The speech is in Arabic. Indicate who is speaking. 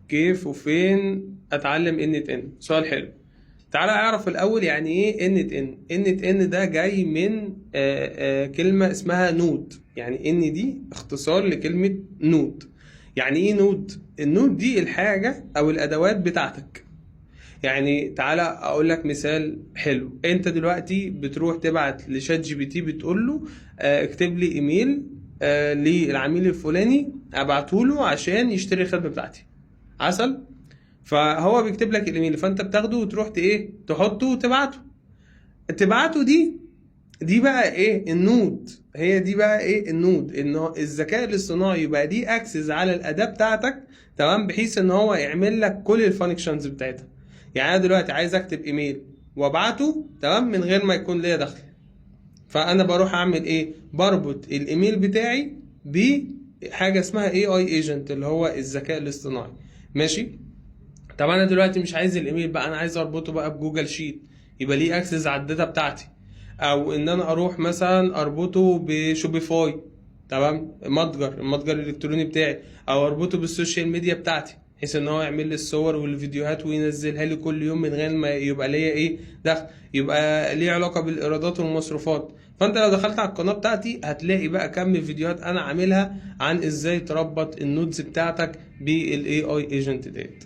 Speaker 1: كيف وفين اتعلم انت ان؟ سؤال حلو. تعالى اعرف الاول يعني ايه انت ان. انت ان ده جاي من كلمة اسمها نود. يعني ان دي اختصار لكلمة نود. يعني ايه نود؟ النود دي الحاجة او الادوات بتاعتك. يعني تعالى اقول لك مثال حلو. انت دلوقتي بتروح تبعت لشات جي بي تي بتقول له اكتب لي ايميل للعميل الفلاني ابعته له عشان يشتري الخدمة بتاعتي. عسل. فهو بيكتب لك الايميل، فانت بتاخده وتروح ايه تحطه وتبعته. تبعته دي بقى ايه النود. هي دي بقى ايه النود، ان الذكاء الاصطناعي يبقى دي اكسس على الاداة بتاعتك. تمام، بحيث ان هو يعمل لك كل الفانكشنز بتاعتها. يعني انا دلوقتي عايز اكتب ايميل وابعته، تمام، من غير ما يكون ليا دخل. فانا بروح اعمل ايه؟ بربط الايميل بتاعي بحاجه اسمها اي اي ايجنت، اللي هو الذكاء الاصطناعي. ماشي. طب انا دلوقتي مش عايز الايميل بقى، انا عايز اربطه بقى بجوجل شيت، يبقى ليه اكسس على الداتا بتاعتي. او ان انا اروح مثلا اربطه بشوبيفاي، تمام، المتجر الالكتروني بتاعي، او اربطه بالسوشيال ميديا بتاعتي، بحيث ان هو يعمل لي الصور والفيديوهات وينزلها لي كل يوم من غير ما يبقى ليا ايه دخل، يبقى ليه علاقه بالايرادات والمصروفات. فانت لو دخلت على القناه بتاعتي هتلاقي بقى كم فيديوهات انا عاملها عن ازاي تربط النودز بتاعتك بالاي اي ايجنت ديت.